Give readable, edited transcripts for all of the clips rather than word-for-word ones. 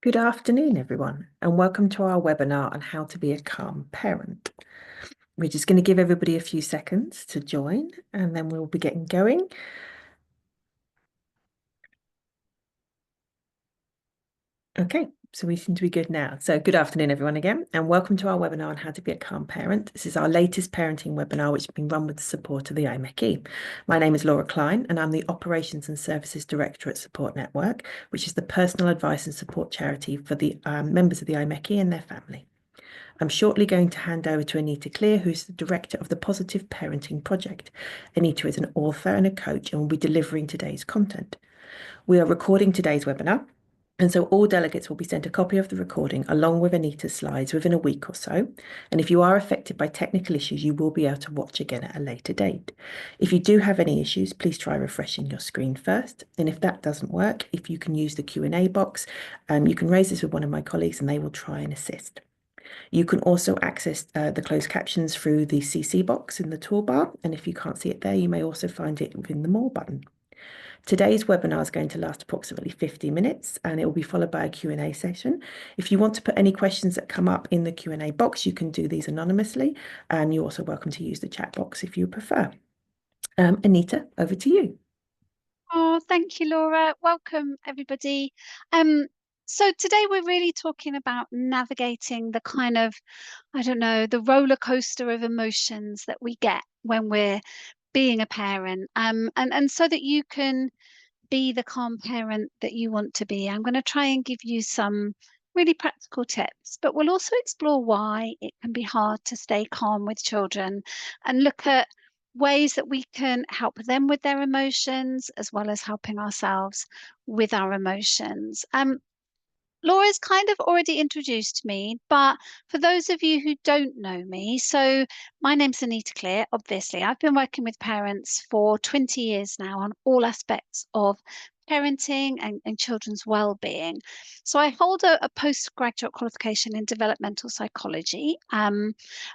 Good afternoon, everyone, and welcome to our webinar on how to be a calm parent. We're just going to give everybody a few seconds to join, and then we'll be getting going. Okay, so we seem to be good now. So good afternoon, everyone, again, and welcome to our webinar on how to be a calm parent. This is our latest parenting webinar, which has been run with the support of the IMechE. My name is Laura Klein, and I'm the Operations and Services Director at Support Network, which is the personal advice and support charity for the members of the IMechE and their family. I'm shortly going to hand over to Anita Clear, who's the director of the Positive Parenting Project. Anita is an author and a coach and will be delivering today's content. We are recording today's webinar, and so all delegates will be sent a copy of the recording along with Anita's slides within a week or so. And if you are affected by technical issues, you will be able to watch again at a later date. If you do have any issues, please try refreshing your screen first. And if that doesn't work, if you can use the Q&A box, you can raise this with one of my colleagues and they will try and assist. You can also access the closed captions through the CC box in the toolbar, and if you can't see it there, you may also find it within the More button. Today's webinar is going to last approximately 50 minutes, and it will be followed by a Q&A session. If you want to put any questions that come up in the Q&A box, you can do these anonymously, and you're also welcome to use the chat box if you prefer. Anita, over to you. Oh, thank you, Laura. Welcome, everybody. So today we're really talking about navigating the kind of, I don't know, the roller coaster of emotions that we get when we're being a parent. And so that you can be the calm parent that you want to be. I'm going to try and give you some really practical tips, but we'll also explore why it can be hard to stay calm with children and look at ways that we can help them with their emotions as well as helping ourselves with our emotions. Laura's kind of already introduced me, but for those of you who don't know me, so my name's Anita Clear, obviously. I've been working with parents for 20 years now on all aspects of parenting and children's well-being. So I hold a postgraduate qualification in developmental psychology,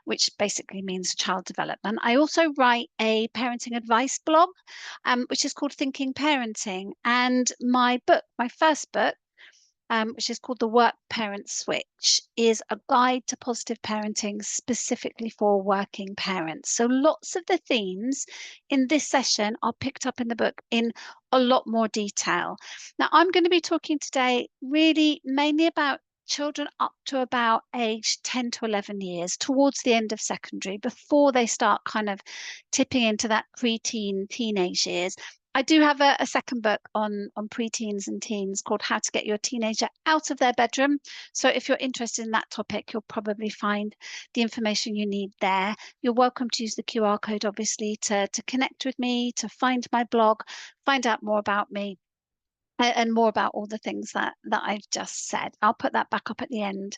which basically means child development. I also write a parenting advice blog, which is called Thinking Parenting. And my book, my first book, which is called The Work Parent Switch, is a guide to positive parenting specifically for working parents. So lots of the themes in this session are picked up in the book in a lot more detail. Now, I'm going to be talking today really mainly about children up to about age 10 to 11 years, towards the end of secondary, before they start kind of tipping into that preteen, teenage years. I do have a second book on preteens and teens called How to Get Your Teenager Out of Their Bedroom. So if you're interested in that topic, you'll probably find the information you need there. You're welcome to use the QR code, obviously, to connect with me, to find my blog, find out more about me, and more about all the things that I've just said. I'll put that back up at the end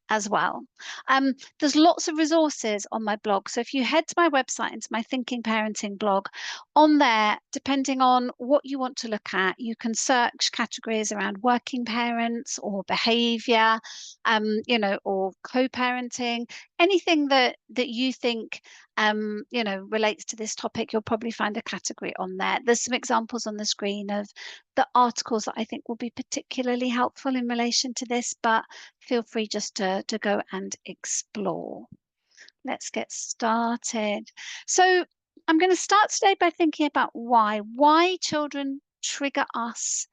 as well. There's lots of resources on my blog. So if you head to my website, into my Thinking Parenting blog, on there, depending on what you want to look at, you can search categories around working parents or behavior, or co-parenting, anything that you think relates to this topic. You'll probably find a category on there. There's some examples on the screen of the articles that I think will be particularly helpful in relation to this, but feel free just to go and explore. Let's get started. So I'm going to start today by thinking about why children trigger us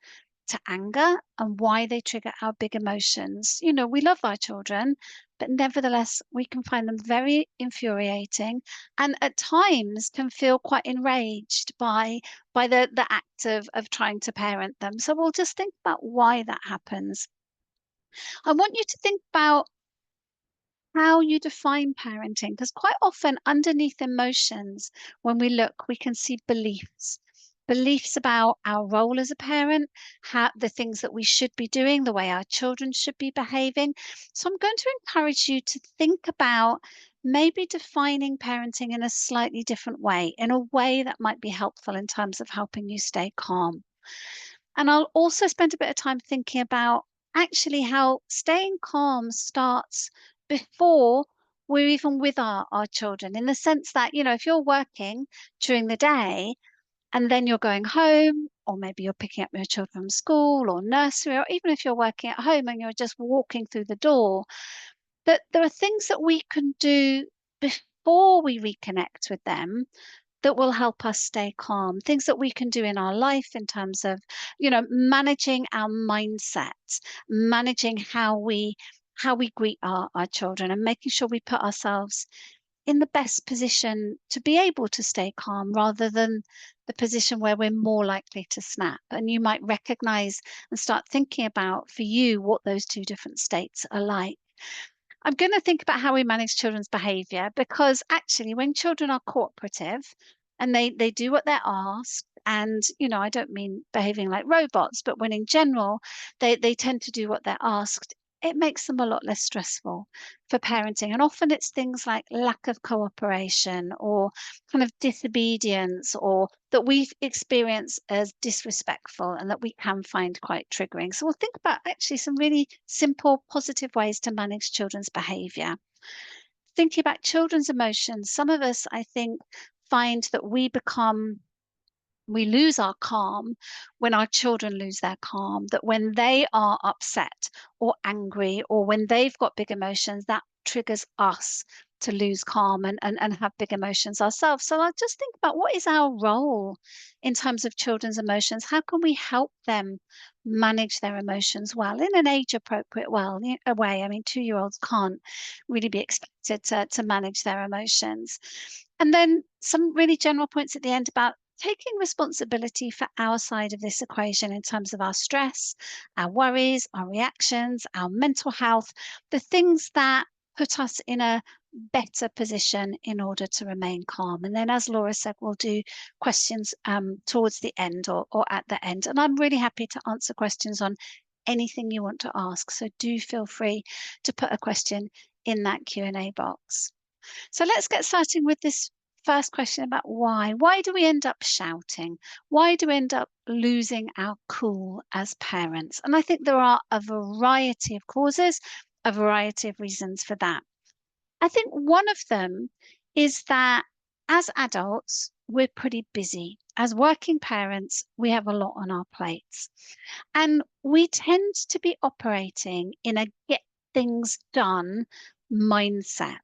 to anger and why they trigger our big emotions. We love our children, but nevertheless, we can find them very infuriating and at times can feel quite enraged by the act of trying to parent them. So we'll just think about why that happens. I want you to think about how you define parenting, because quite often underneath emotions, when we look, we can see beliefs about our role as a parent, how the things that we should be doing, the way our children should be behaving. So I'm going to encourage you to think about maybe defining parenting in a slightly different way, in a way that might be helpful in terms of helping you stay calm. And I'll also spend a bit of time thinking about actually how staying calm starts before we're even with our children, in the sense that, if you're working during the day, And then you're going home, or maybe you're picking up your children from school or nursery, or even if you're working at home and you're just walking through the door, that there are things that we can do before we reconnect with them that will help us stay calm. Things that we can do in our life in terms of, managing our mindset, managing how we greet our children, and making sure we put ourselves in the best position to be able to stay calm rather than the position where we're more likely to snap. And you might recognize and start thinking about for you what those two different states are like. I'm going to think about how we manage children's behavior, because actually, when children are cooperative and they do what they're asked, and I don't mean behaving like robots, but when in general they tend to do what they're asked, it makes them a lot less stressful for parenting. And often it's things like lack of cooperation or kind of disobedience, or that we experience as disrespectful and that we can find quite triggering. So we'll think about actually some really simple, positive ways to manage children's behavior. Thinking about children's emotions, some of us, I think, find that we lose our calm when our children lose their calm, that when they are upset or angry or when they've got big emotions, that triggers us to lose calm and have big emotions ourselves. So I'll just think about what is our role in terms of children's emotions? How can we help them manage their emotions well in an age appropriate way? I mean, 2-year-olds can't really be expected to manage their emotions. And then some really general points at the end about taking responsibility for our side of this equation in terms of our stress, our worries, our reactions, our mental health, the things that put us in a better position in order to remain calm. And then, as Laura said, we'll do questions towards the end or at the end. And I'm really happy to answer questions on anything you want to ask. So do feel free to put a question in that Q&A box. So let's get started with this first question about why. Why do we end up shouting? Why do we end up losing our cool as parents? And I think there are a variety of causes, a variety of reasons for that. I think one of them is that as adults, we're pretty busy. As working parents, we have a lot on our plates. And we tend to be operating in a get things done mindset.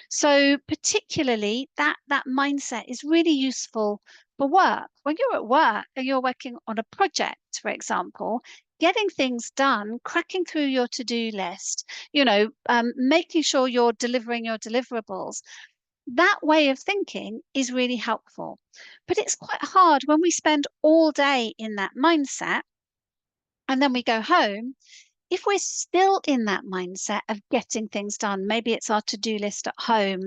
So particularly that mindset is really useful for work. When you're at work and you're working on a project, for example, getting things done, cracking through your to-do list, making sure you're delivering your deliverables, that way of thinking is really helpful. But it's quite hard when we spend all day in that mindset and then we go home. If we're still in that mindset of getting things done, maybe it's our to-do list at home,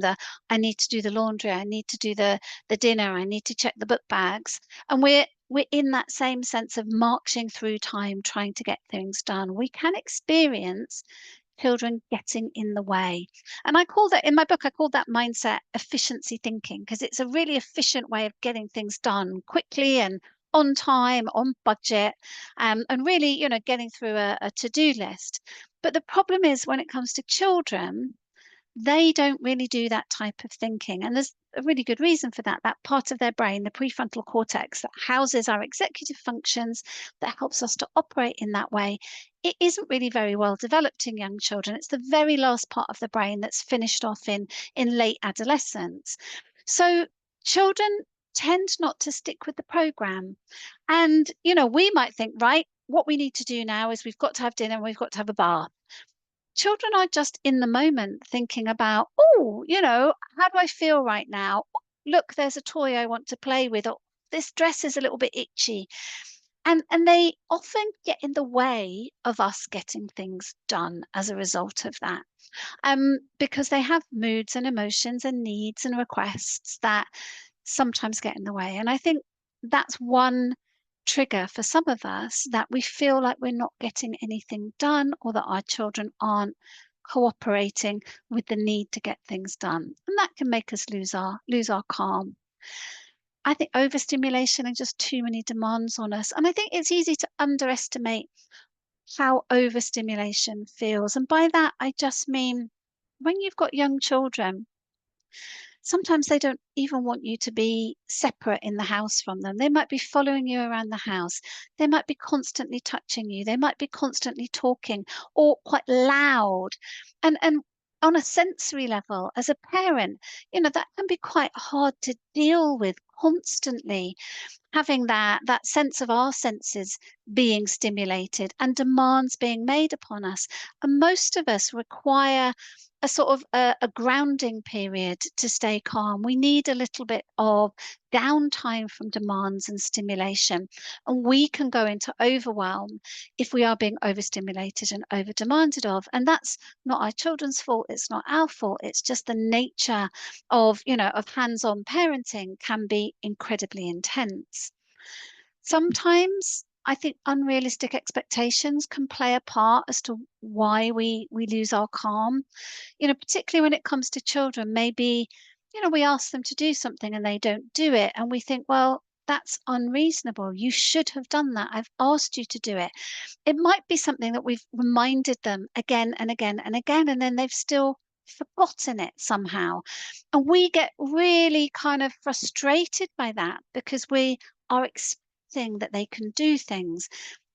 I need to do the laundry, I need to do the dinner, I need to check the book bags, and we're in that same sense of marching through time trying to get things done, we can experience children getting in the way. And I call that, in my book, I call that mindset efficiency thinking, because it's a really efficient way of getting things done quickly and on time, on budget, and really, getting through a to-do list. But the problem is when it comes to children, they don't really do that type of thinking. And there's a really good reason for that. That part of their brain, the prefrontal cortex, that houses our executive functions, that helps us to operate in that way, it isn't really very well developed in young children. It's the very last part of the brain that's finished off in late adolescence. So children tend not to stick with the program. And, we might think, right, what we need to do now is we've got to have dinner and we've got to have a bath. Children are just in the moment thinking about, oh, how do I feel right now? Look, there's a toy I want to play with, or this dress is a little bit itchy. And they often get in the way of us getting things done as a result of that. Because they have moods and emotions and needs and requests that sometimes get in the way. And I think that's one trigger for some of us, that we feel like we're not getting anything done, or that our children aren't cooperating with the need to get things done. And that can make us lose our calm. I think overstimulation and just too many demands on us. And I think it's easy to underestimate how overstimulation feels. And by that, I just mean when you've got young children, Sometimes they don't even want you to be separate in the house from them. They might be following you around the house. They might be constantly touching you. They might be constantly talking or quite loud. And on a sensory level, as a parent, that can be quite hard to deal with constantly, having that sense of our senses being stimulated and demands being made upon us. And most of us require a sort of a grounding period to stay calm. We need a little bit of downtime from demands and stimulation. And we can go into overwhelm if we are being overstimulated and over demanded of. And that's not our children's fault. It's not our fault. It's just the nature of hands-on parenting can be incredibly intense. Sometimes I think unrealistic expectations can play a part as to why we lose our calm. Particularly when it comes to children, maybe, we ask them to do something and they don't do it, and we think, well, that's unreasonable. You should have done that. I've asked you to do it. It might be something that we've reminded them again and again and again, and then they've still forgotten it somehow. And we get really kind of frustrated by that because we are expecting that they can do things.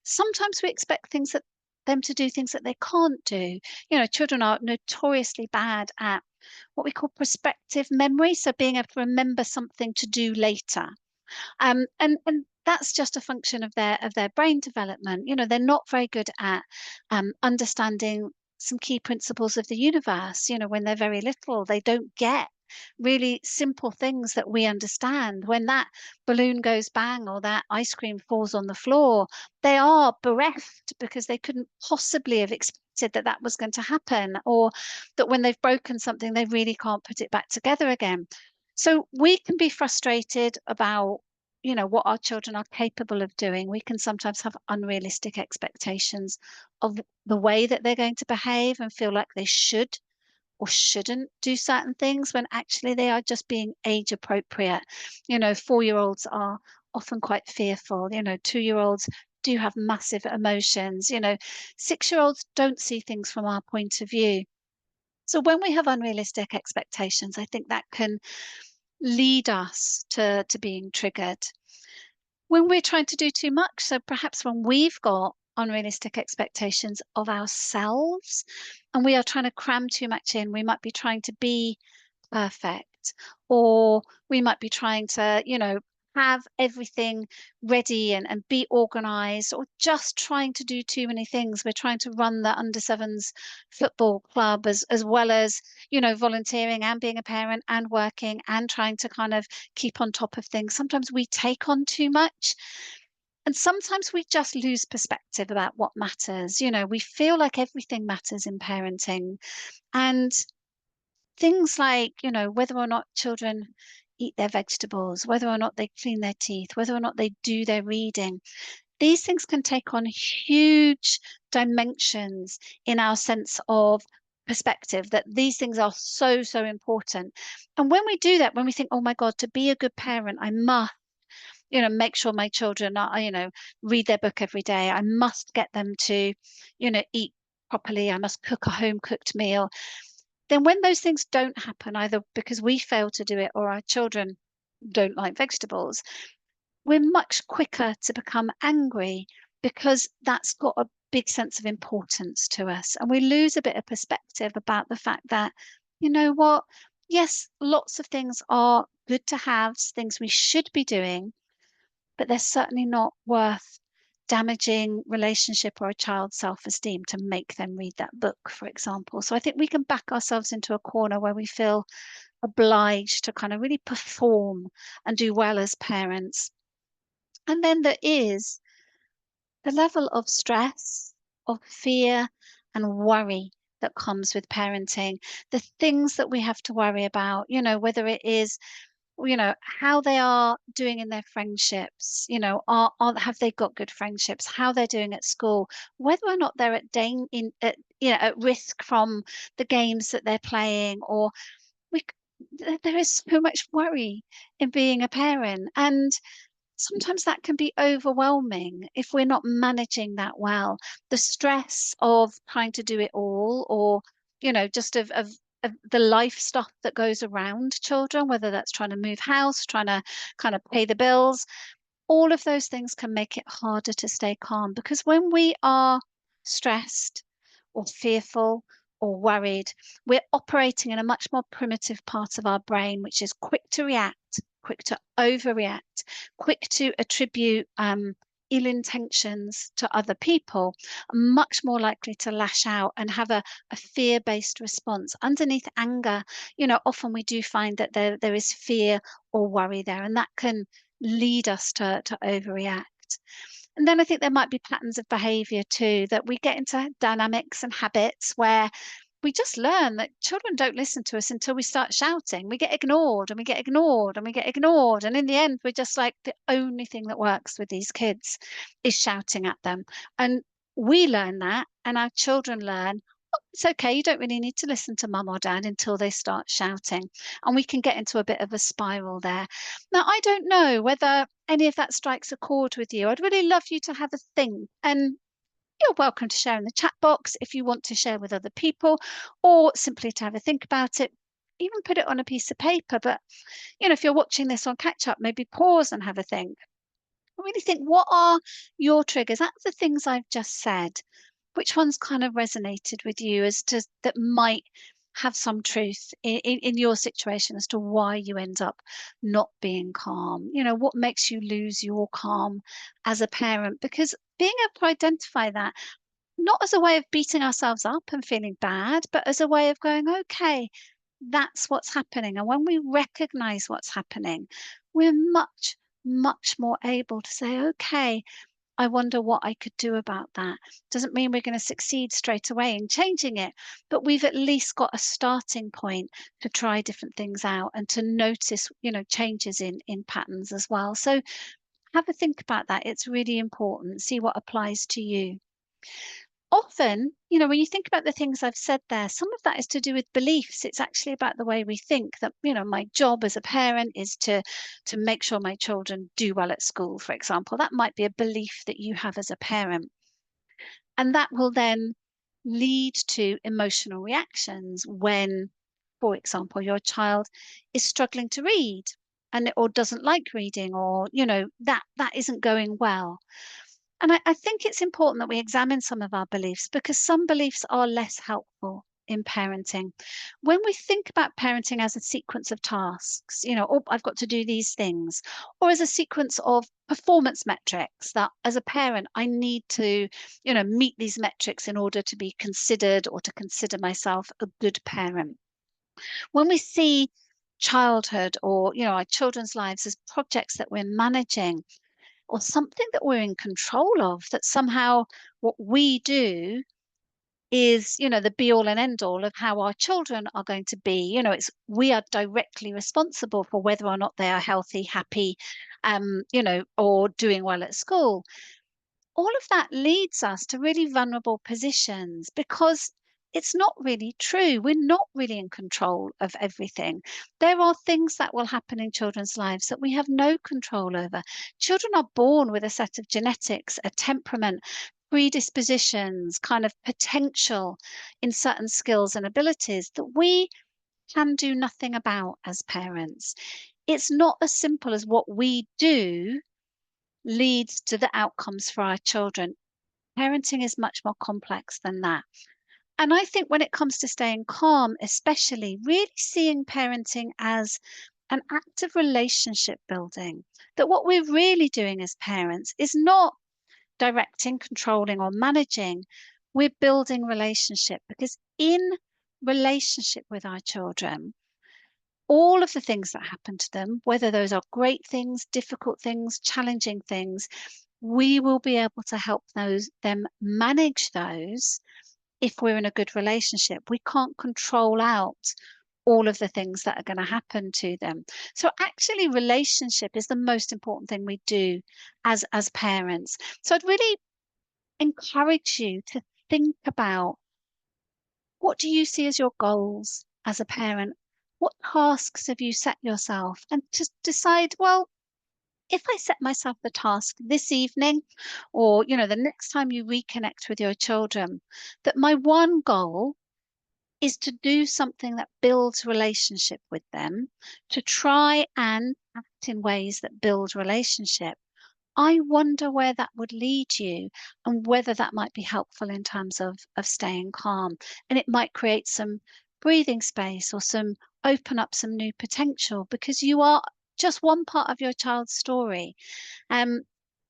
Sometimes we expect them to do things that they can't do. Children are notoriously bad at what we call prospective memory, so being able to remember something to do later. And that's just a function of their brain development. They're not very good at understanding some key principles of the universe. When they're very little, they don't get really simple things that we understand. When that balloon goes bang or that ice cream falls on the floor, they are bereft because they couldn't possibly have expected that that was going to happen, or that when they've broken something, they really can't put it back together again. So we can be frustrated about what our children are capable of doing. We can sometimes have unrealistic expectations of the way that they're going to behave and feel like they should or shouldn't do certain things when actually they are just being age appropriate. 4-year-olds are often quite fearful. 2-year-olds do have massive emotions. 6-year-olds don't see things from our point of view. So when we have unrealistic expectations, I think that can lead us to being triggered. When we're trying to do too much, so perhaps when we've got unrealistic expectations of ourselves and we are trying to cram too much in, we might be trying to be perfect, or we might be trying to, have everything ready and be organized, or just trying to do too many things. We're trying to run the under sevens football club as well as, volunteering and being a parent and working and trying to kind of keep on top of things. Sometimes we take on too much. And sometimes we just lose perspective about what matters. We feel like everything matters in parenting. And things like, whether or not children eat their vegetables, whether or not they clean their teeth, whether or not they do their reading, these things can take on huge dimensions in our sense of perspective, that these things are so, so important. And when we do that, when we think, oh my God, to be a good parent, I must, make sure my children are, read their book every day. I must get them to, eat properly. I must cook a home cooked meal. Then when those things don't happen, either because we fail to do it or our children don't like vegetables, we're much quicker to become angry because that's got a big sense of importance to us. And we lose a bit of perspective about the fact that, you know what? Yes, lots of things are good to have, things we should be doing, but they're certainly not worth damaging relationship or a child's self-esteem to make them read that book, for example. So I think we can back ourselves into a corner where we feel obliged to kind of really perform and do well as parents. And then there is the level of stress, of fear, and worry that comes with parenting. The things that we have to worry about, whether it is, how they are doing in their friendships, have they got good friendships, how they're doing at school, whether or not they're at risk from the games that they're playing, or we, there is so much worry in being a parent. And sometimes that can be overwhelming if we're not managing that well. The stress of trying to do it all, or just of the life stuff that goes around children, whether that's trying to move house, trying to kind of pay the bills, all of those things can make it harder to stay calm because when we are stressed or fearful or worried, we're operating in a much more primitive part of our brain, which is quick to react, quick to overreact, quick to attribute ill intentions to other people, much more likely to lash out and have a fear-based response. Underneath anger, often we do find that there is fear or worry there, and that can lead us to overreact. And then I think there might be patterns of behavior too, that we get into dynamics and habits where we just learn that children don't listen to us until we start shouting. We get ignored and we get ignored and we get ignored. And in the end, we're just like, the only thing that works with these kids is shouting at them. And we learn that, and our children learn, "Oh, it's okay, you don't really need to listen to mum or dad until they start shouting." And we can get into a bit of a spiral there. Now, I don't know whether any of that strikes a chord with you. I'd really love you to have a think. And you're welcome to share in the chat box if you want to share with other people or simply to have a think about it. Even put it on a piece of paper. But, if you're watching this on catch up, maybe pause and have a think. Really think, what are your triggers? Out of the things I've just said, which ones kind of resonated with you as to that might have some truth in your situation as to why you end up not being calm? What makes you lose your calm as a parent? Because being able to identify that, not as a way of beating ourselves up and feeling bad, but as a way of going, okay, that's what's happening. And when we recognize what's happening, we're much, much more able to say, okay, I wonder what I could do about that. Doesn't mean we're going to succeed straight away in changing it, but we've at least got a starting point to try different things out and to notice, changes in patterns as well. So have a think about that. It's really important. See what applies to you. Often, when you think about the things I've said there, some of that is to do with beliefs. It's actually about the way we think that, my job as a parent is to make sure my children do well at school, for example. That might be a belief that you have as a parent. And that will then lead to emotional reactions when, for example, your child is struggling to read and or doesn't like reading, or, that isn't going well. And I think it's important that we examine some of our beliefs because some beliefs are less helpful in parenting. When we think about parenting as a sequence of tasks, oh, I've got to do these things, or as a sequence of performance metrics that as a parent, I need to, meet these metrics in order to be considered or to consider myself a good parent. When we see childhood or, our children's lives as projects that we're managing, or something that we're in control of, that somehow what we do is, the be all and end all of how our children are going to be. It's we are directly responsible for whether or not they are healthy, happy, or doing well at school. All of that leads us to really vulnerable positions because it's not really true. We're not really in control of everything. There are things that will happen in children's lives that we have no control over. Children are born with a set of genetics, a temperament, predispositions, kind of potential in certain skills and abilities that we can do nothing about as parents. It's not as simple as what we do leads to the outcomes for our children. Parenting is much more complex than that. And I think when it comes to staying calm, especially really seeing parenting as an act of relationship building, that what we're really doing as parents is not directing, controlling, or managing. We're building relationship because in relationship with our children, all of the things that happen to them, whether those are great things, difficult things, challenging things, we will be able to help them manage those if we're in a good relationship. We can't control out all of the things that are going to happen to them. So actually relationship is the most important thing we do as parents. So I'd really encourage you to think about, what do you see as your goals as a parent? What tasks have you set yourself? And to decide, well, if I set myself the task this evening, or, the next time you reconnect with your children, that my one goal is to do something that builds relationship with them, to try and act in ways that build relationship. I wonder where that would lead you and whether that might be helpful in terms of staying calm. And it might create some breathing space or some open up some new potential because you are just one part of your child's story. Um,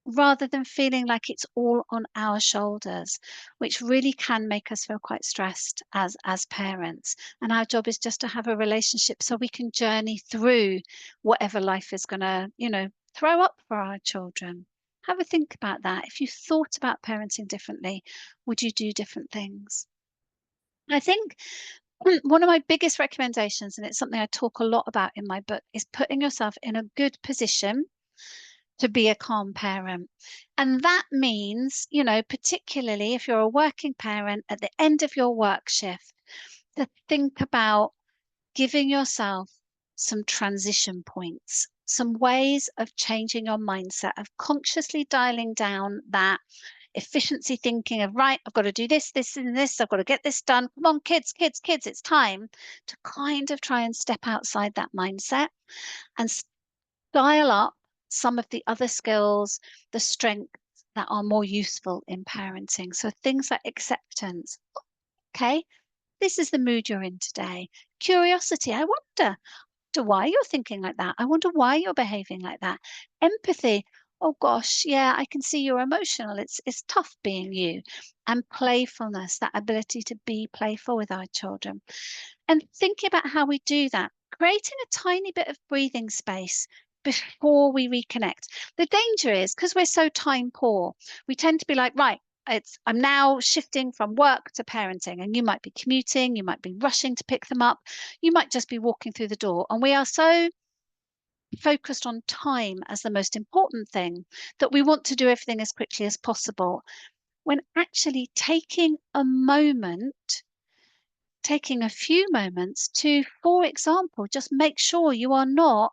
rather than feeling like it's all on our shoulders, which really can make us feel quite stressed as parents. And our job is just to have a relationship so we can journey through whatever life is going to, throw up for our children. Have a think about that. If you thought about parenting differently, would you do different things? I think one of my biggest recommendations, and it's something I talk a lot about in my book, is putting yourself in a good position to be a calm parent. And that means, particularly if you're a working parent at the end of your work shift, to think about giving yourself some transition points, some ways of changing your mindset, of consciously dialing down that efficiency thinking of, right, I've got to do this, this, and this, I've got to get this done. Come on, kids, kids, kids, it's time to kind of try and step outside that mindset and dial up some of the other skills, the strengths that are more useful in parenting. So things like acceptance. Okay, this is the mood you're in today. Curiosity. I wonder why you're thinking like that. I wonder why you're behaving like that. Empathy. Oh gosh, yeah, I can see you're emotional. It's tough being you. And playfulness, that ability to be playful with our children. And thinking about how we do that, creating a tiny bit of breathing space before we reconnect. The danger is because we're so time poor, we tend to be like, right, I'm now shifting from work to parenting, and you might be commuting, you might be rushing to pick them up, you might just be walking through the door. And we are so focused on time as the most important thing that we want to do everything as quickly as possible. When actually taking a few moments to, for example, just make sure you are not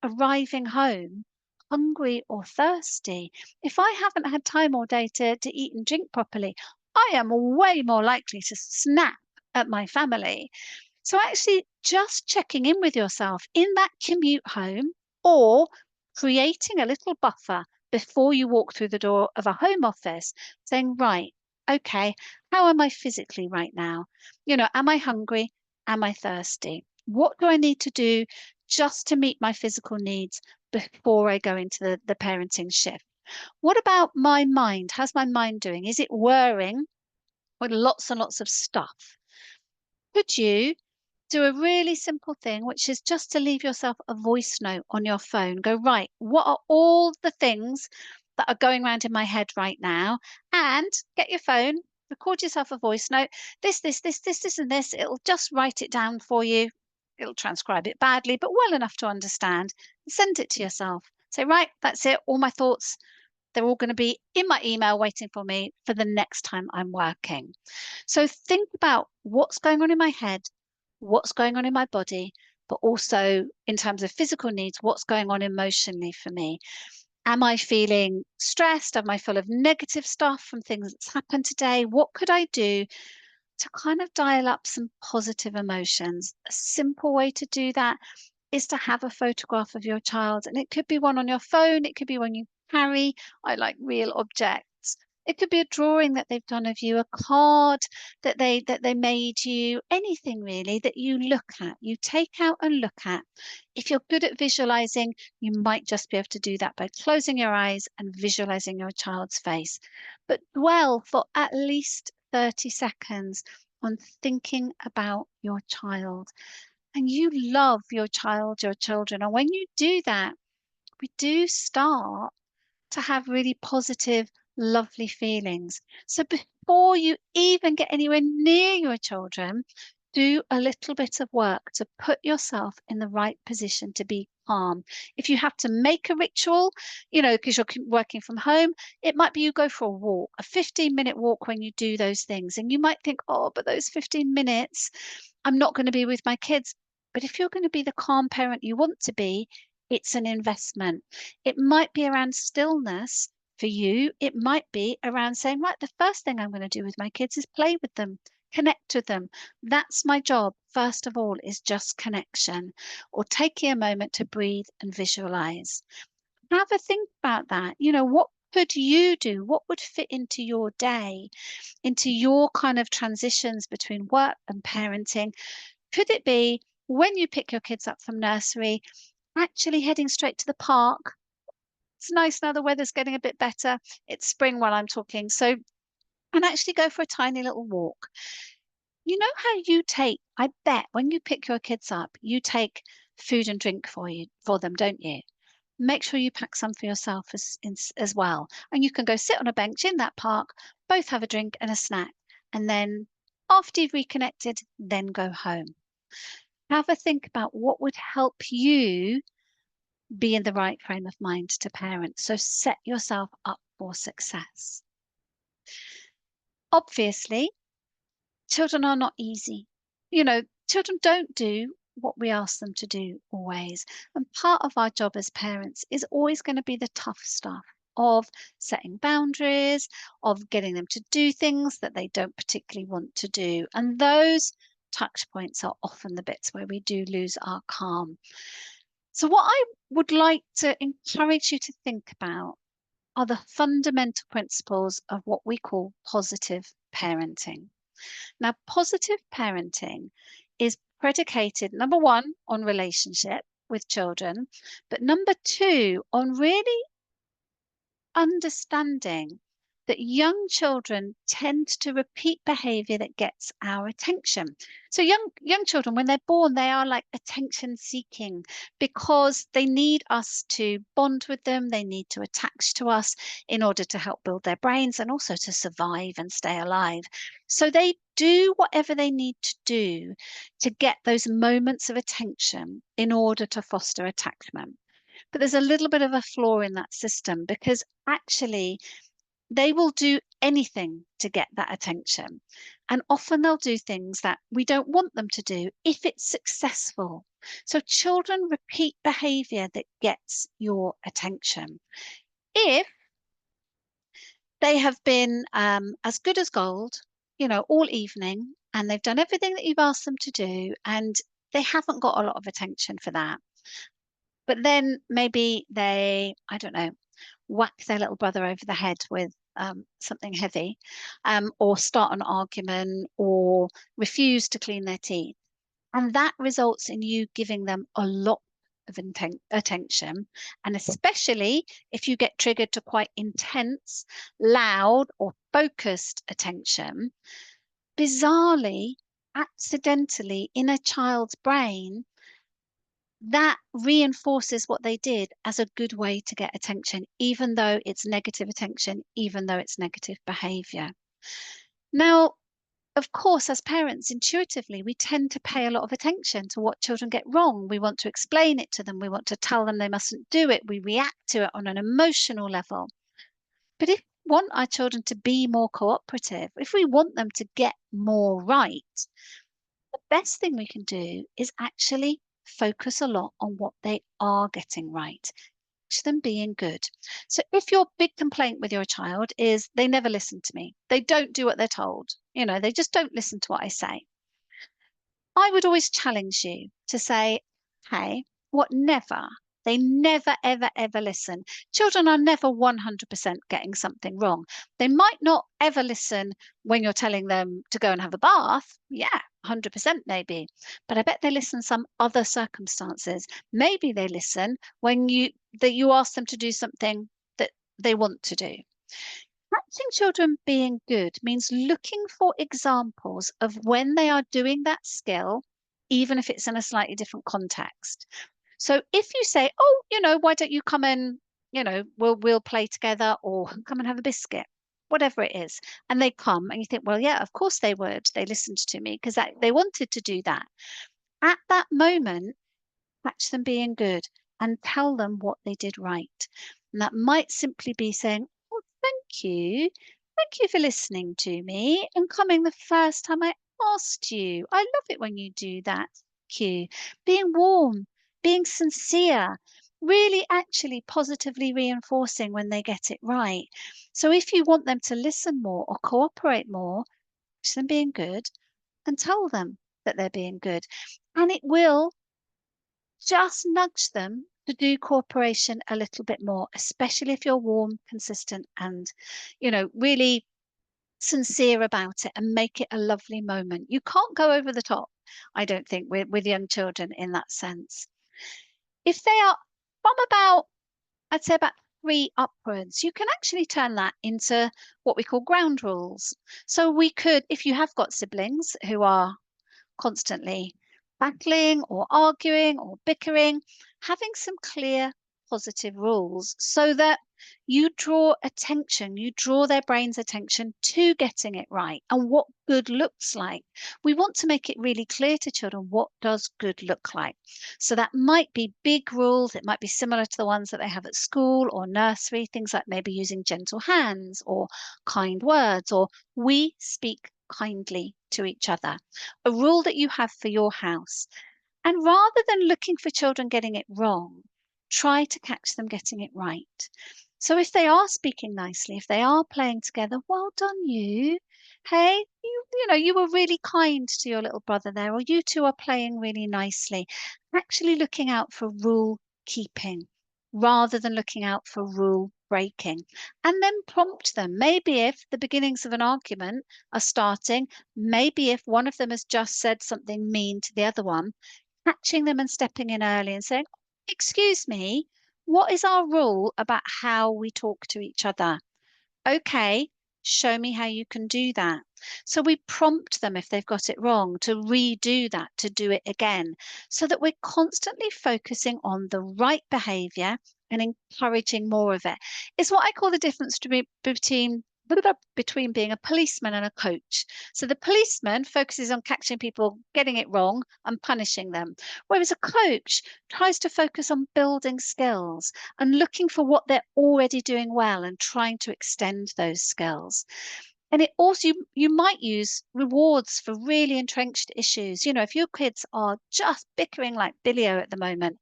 arriving home hungry or thirsty. If I haven't had time all day to eat and drink properly, I am way more likely to snap at my family. So actually just checking in with yourself in that commute home or creating a little buffer before you walk through the door of a home office, saying, right, okay, how am I physically right now? Am I hungry? Am I thirsty? What do I need to do just to meet my physical needs before I go into the parenting shift? What about my mind? How's my mind doing? Is it whirring with lots and lots of stuff? Could you do a really simple thing, which is just to leave yourself a voice note on your phone? Go, right, what are all the things that are going around in my head right now? And get your phone, record yourself a voice note. This, and this. It'll just write it down for you. It'll transcribe it badly, but well enough to understand. Send it to yourself. Say, right, that's it. All my thoughts, they're all going to be in my email waiting for me for the next time I'm working. So think about what's going on in my head, what's going on in my body, but also in terms of physical needs, what's going on emotionally for me. Am I feeling stressed? Am I full of negative stuff from things that's happened today? What could I do to kind of dial up some positive emotions? A simple way to do that is to have a photograph of your child. And it could be one on your phone, it could be one you carry. I like real objects. It could be a drawing that they've done of you, a card that they made you, anything really that you look at, you take out and look at. If you're good at visualizing, you might just be able to do that by closing your eyes and visualizing your child's face. But dwell for at least 30 seconds on thinking about your child, and you love your child, your children. And when you do that, we do start to have really positive, lovely feelings. So before you even get anywhere near your children, do a little bit of work to put yourself in the right position to be calm. If you have to make a ritual, because you're working from home, it might be you go for a walk, a 15-minute walk when you do those things. And you might think, oh, but those 15 minutes, I'm not going to be with my kids. But if you're going to be the calm parent you want to be, it's an investment. It might be around stillness for you. It might be around saying, right, the first thing I'm going to do with my kids is play with them, Connect with them. That's my job. First of all, is just connection, or taking a moment to breathe and visualize. Have a think about that. What could you do? What would fit into your day, into your kind of transitions between work and parenting? Could it be when you pick your kids up from nursery, actually heading straight to the park? It's nice now, the weather's getting a bit better. It's spring while I'm talking. So, and actually go for a tiny little walk. You know how you take, I bet when you pick your kids up, you take food and drink for them, don't you? Make sure you pack some for yourself as well. And you can go sit on a bench in that park, both have a drink and a snack. And then after you've reconnected, then go home. Have a think about what would help you be in the right frame of mind to parent. So set yourself up for success. Obviously, children are not easy. Children don't do what we ask them to do always. And part of our job as parents is always going to be the tough stuff of setting boundaries, of getting them to do things that they don't particularly want to do. And those touch points are often the bits where we do lose our calm. So, what I would like to encourage you to think about are the fundamental principles of what we call positive parenting. Now, positive parenting is predicated, number one, on relationship with children, but number two, on really understanding that young children tend to repeat behavior that gets our attention. So young children, when they're born, they are like attention seeking because they need us to bond with them, they need to attach to us in order to help build their brains and also to survive and stay alive. So they do whatever they need to do to get those moments of attention in order to foster attachment. But there's a little bit of a flaw in that system because actually they will do anything to get that attention. And often they'll do things that we don't want them to do if it's successful. So children repeat behavior that gets your attention. If they have been as good as gold, all evening, and they've done everything that you've asked them to do, and they haven't got a lot of attention for that. But then maybe they, I don't know, whack their little brother over the head with something heavy, or start an argument, or refuse to clean their teeth. And that results in you giving them a lot of attention. And especially if you get triggered to quite intense, loud, or focused attention, bizarrely, accidentally in a child's brain, that reinforces what they did as a good way to get attention, even though it's negative attention, even though it's negative behavior. Now, of course, as parents, intuitively, we tend to pay a lot of attention to what children get wrong. We want to explain it to them. We want to tell them they mustn't do it. We react to it on an emotional level. But if we want our children to be more cooperative, if we want them to get more right, the best thing we can do is actually focus a lot on what they are getting right, to them being good. So if your big complaint with your child is they never listen to me, they don't do what they're told, they just don't listen to what I say, I would always challenge you to say, hey, what never? They never, ever, ever listen. Children are never 100% getting something wrong. They might not ever listen when you're telling them to go and have a bath. Yeah, 100% maybe. But I bet they listen some other circumstances. Maybe they listen when you ask them to do something that they want to do. Catching children being good means looking for examples of when they are doing that skill, even if it's in a slightly different context. So if you say, "Oh, why don't you come and, we'll play together, or come and have a biscuit," whatever it is, and they come, and you think, "Well, yeah, of course they would. They listened to me because they wanted to do that." At that moment, catch them being good and tell them what they did right. And that might simply be saying, "Oh, thank you. Thank you for listening to me and coming the first time I asked you. I love it when you do that. Thank you." Being warm, being sincere, really actually positively reinforcing when they get it right. So if you want them to listen more or cooperate more, catch them being good and tell them that they're being good. And it will just nudge them to do cooperation a little bit more, especially if you're warm, consistent, and, really sincere about it and make it a lovely moment. You can't go over the top, I don't think, with young children in that sense. If they are from about, I'd say about three upwards, you can actually turn that into what we call ground rules. So we could, if you have got siblings who are constantly battling or arguing or bickering, having some clear positive rules so that you draw their brain's attention to getting it right and what good looks like. We want to make it really clear to children what does good look like. So that might be big rules, it might be similar to the ones that they have at school or nursery, things like maybe using gentle hands or kind words, or we speak kindly to each other, a rule that you have for your house. And rather than looking for children getting it wrong, try to catch them getting it right. So if they are speaking nicely, if they are playing together, well done you. Hey, you were really kind to your little brother there, or you two are playing really nicely. Actually looking out for rule keeping rather than looking out for rule breaking. And then prompt them. Maybe if the beginnings of an argument are starting, maybe if one of them has just said something mean to the other one, catching them and stepping in early and saying, "Excuse me, what is our rule about how we talk to each other?" Okay, show me how you can do that. So we prompt them if they've got it wrong to redo that, to do it again, so that we're constantly focusing on the right behavior and encouraging more of it. It's what I call the difference between being a policeman and a coach. So the policeman focuses on catching people getting it wrong and punishing them, whereas a coach tries to focus on building skills and looking for what they're already doing well and trying to extend those skills. And it also, you might use rewards for really entrenched issues. If your kids are just bickering like Billio at the moment,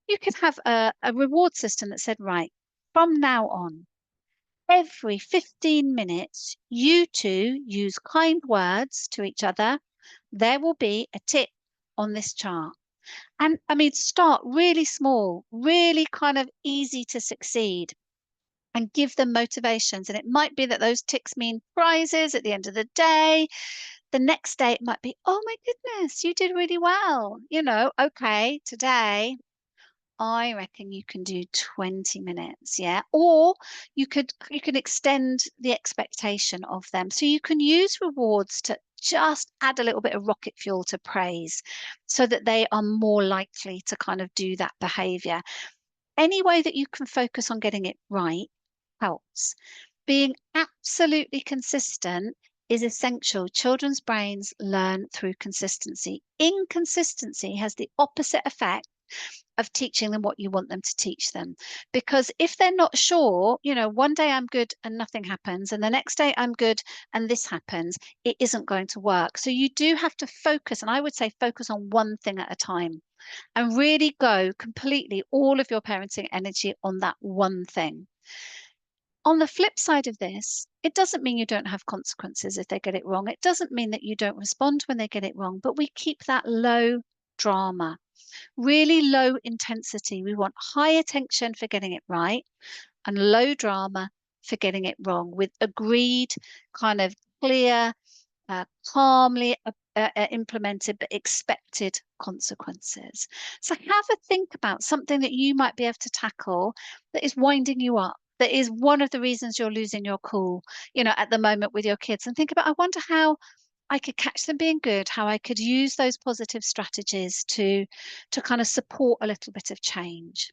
you could have a reward system that said, right, from now on, every 15 minutes, you two use kind words to each other. There will be a tick on this chart. And I mean, start really small, really kind of easy to succeed, and give them motivations. And it might be that those ticks mean prizes at the end of the day. The next day, it might be, oh my goodness, you did really well. Okay, today I reckon you can do 20 minutes, yeah? Or you can extend the expectation of them. So you can use rewards to just add a little bit of rocket fuel to praise so that they are more likely to kind of do that behavior. Any way that you can focus on getting it right helps. Being absolutely consistent is essential. Children's brains learn through consistency. Inconsistency has the opposite effect of teaching them what you want them to teach them. Because if they're not sure, one day I'm good and nothing happens, and the next day I'm good and this happens, it isn't going to work. So you do have to focus, and I would say focus on one thing at a time and really go completely all of your parenting energy on that one thing. On the flip side of this, it doesn't mean you don't have consequences if they get it wrong. It doesn't mean that you don't respond when they get it wrong, but we keep that low drama, really low intensity. We want high attention for getting it right and low drama for getting it wrong, with agreed, kind of clear, calmly implemented but expected consequences. So have a think about something that you might be able to tackle that is winding you up. That is one of the reasons you're losing your cool, at the moment with your kids. And think about, I wonder how I could catch them being good, how I could use those positive strategies to kind of support a little bit of change.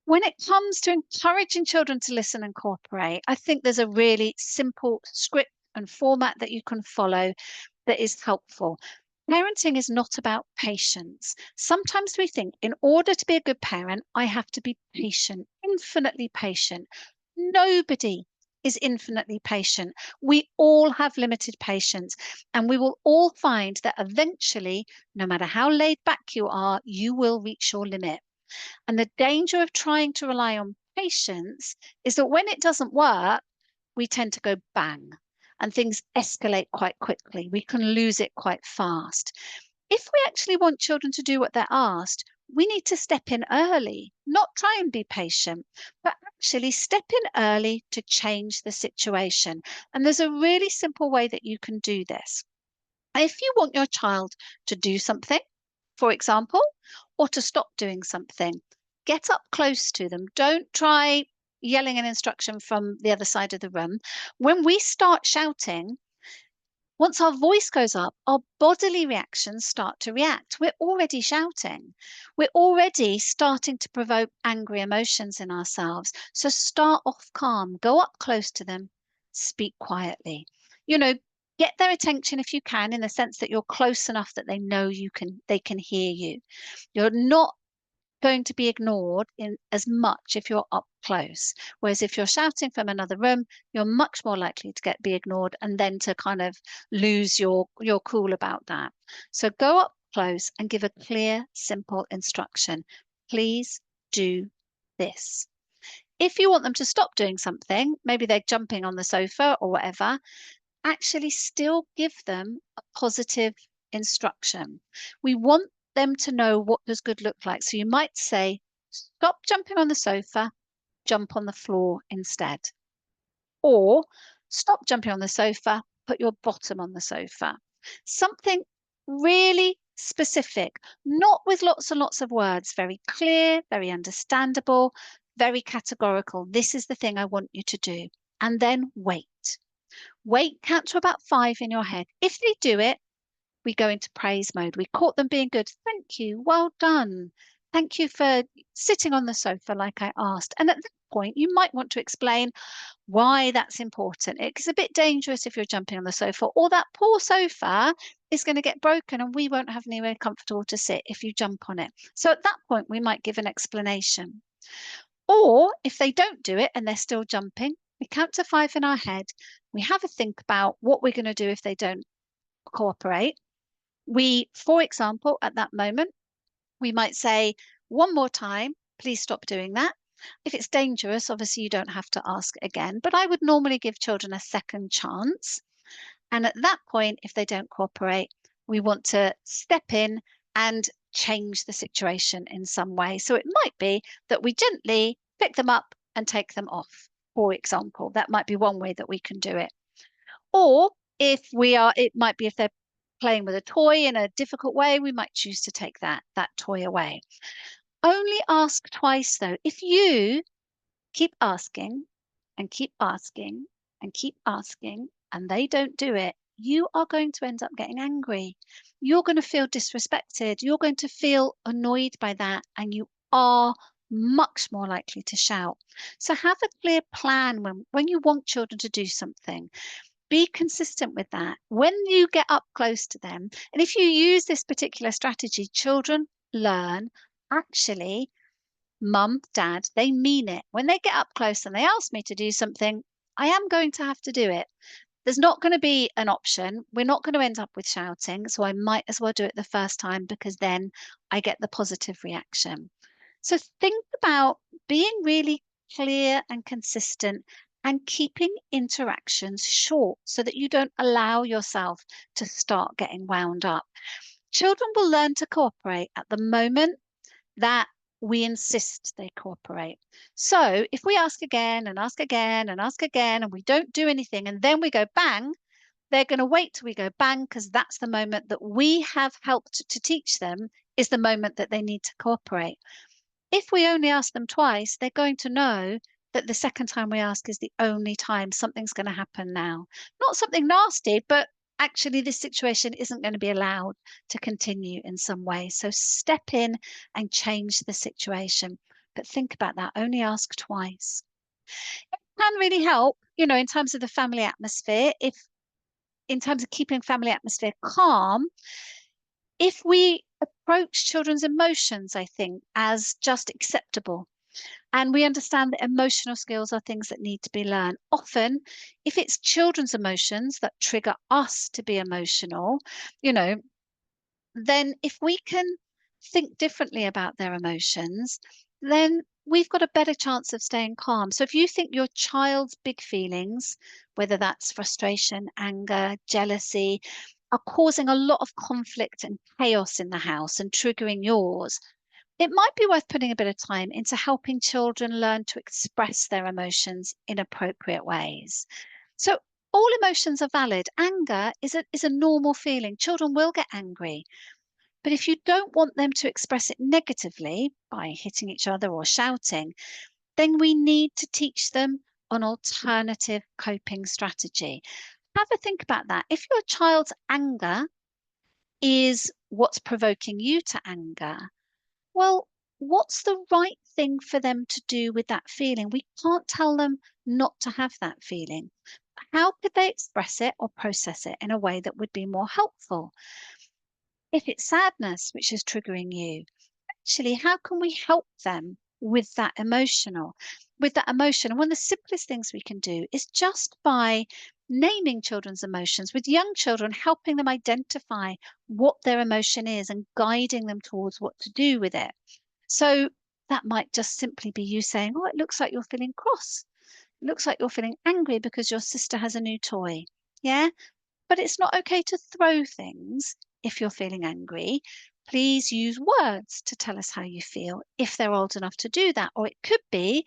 When it comes to encouraging children to listen and cooperate, I think there's a really simple script and format that you can follow that is helpful. Parenting is not about patience. Sometimes we think in order to be a good parent, I have to be patient, infinitely patient. Nobody is infinitely patient. We all have limited patience, and we will all find that eventually, no matter how laid back you are, you will reach your limit. And the danger of trying to rely on patience is that when it doesn't work, we tend to go bang. and things escalate quite quickly. We can lose it quite fast. If we actually want children to do what they're asked, we need to step in early, not try and be patient, but actually step in early to change the situation. And there's a really simple way that you can do this. If you want your child to do something, for example, or to stop doing something, get up close to them. Don't try yelling an instruction from the other side of the room. When we start shouting, once our voice goes up, our bodily reactions start to react. We're already shouting. We're already starting to provoke angry emotions in ourselves. So start off calm, go up close to them, speak quietly. You know, get their attention if you can, in the sense that you're close enough that they can hear you. You're not going to be ignored in as much if you're up close. Whereas if you're shouting from another room, you're much more likely to be ignored and then to kind of lose your cool about that. So go up close and give a clear, simple instruction. Please do this. If you want them to stop doing something, maybe they're jumping on the sofa or whatever, actually still give them a positive instruction. We want them to know what does good look like. So you might say, stop jumping on the sofa, jump on the floor instead. Or stop jumping on the sofa, put your bottom on the sofa. Something really specific, not with lots and lots of words, very clear, very understandable, very categorical. This is the thing I want you to do. And then wait. Wait, count to about 5 in your head. If they do it, we go into praise mode. We caught them being good. Thank you. Well done. Thank you for sitting on the sofa like I asked. And at that point, you might want to explain why that's important. It's a bit dangerous if you're jumping on the sofa, or that poor sofa is going to get broken and we won't have anywhere comfortable to sit if you jump on it. So at that point, we might give an explanation. Or if they don't do it and they're still jumping, we count to 5 in our head. We have a think about what we're going to do if they don't cooperate. We, for example, at that moment, we might say, one more time, please stop doing that. If it's dangerous, obviously you don't have to ask again, but I would normally give children a second chance. And at that point, if they don't cooperate, we want to step in and change the situation in some way. So it might be that we gently pick them up and take them off, for example. That might be one way that we can do it. Or it might be if they're playing with a toy in a difficult way, we might choose to take that toy away. Only ask twice though. If you keep asking and keep asking and keep asking and they don't do it, you are going to end up getting angry. You're going to feel disrespected. You're going to feel annoyed by that, and you are much more likely to shout. So have a clear plan when you want children to do something. Be consistent with that. When you get up close to them, and if you use this particular strategy, children learn actually, mum, dad, they mean it. When they get up close and they ask me to do something, I am going to have to do it. There's not going to be an option. We're not going to end up with shouting. So I might as well do it the first time because then I get the positive reaction. So think about being really clear and consistent and keeping interactions short so that you don't allow yourself to start getting wound up. Children will learn to cooperate at the moment that we insist they cooperate. So if we ask again and ask again and ask again and we don't do anything and then we go bang, they're going to wait till we go bang because that's the moment that we have helped to teach them is the moment that they need to cooperate. If we only ask them twice, they're going to know that the second time we ask is the only time something's going to happen now. Not something nasty, but actually this situation isn't going to be allowed to continue in some way. So step in and change the situation. But think about that, only ask twice. It can really help, in terms of the family atmosphere, if in terms of keeping family atmosphere calm, if we approach children's emotions, I think, as just acceptable. And we understand that emotional skills are things that need to be learned. Often, if it's children's emotions that trigger us to be emotional, you know, then if we can think differently about their emotions, then we've got a better chance of staying calm. So if you think your child's big feelings, whether that's frustration, anger, jealousy, are causing a lot of conflict and chaos in the house and triggering yours, it might be worth putting a bit of time into helping children learn to express their emotions in appropriate ways. So all emotions are valid. Anger is a normal feeling. Children will get angry. But if you don't want them to express it negatively by hitting each other or shouting, then we need to teach them an alternative coping strategy. Have a think about that. If your child's anger is what's provoking you to anger, well, what's the right thing for them to do with that feeling? We can't tell them not to have that feeling. How could they express it or process it in a way that would be more helpful? If it's sadness which is triggering you, actually, how can we help them with that emotion? And one of the simplest things we can do is just by naming children's emotions, with young children, helping them identify what their emotion is and guiding them towards what to do with it. So that might just simply be you saying, "Oh, it looks like you're feeling cross. It looks like you're feeling angry because your sister has a new toy." Yeah. But it's not okay to throw things if you're feeling angry. Please use words to tell us how you feel if they're old enough to do that. Or it could be,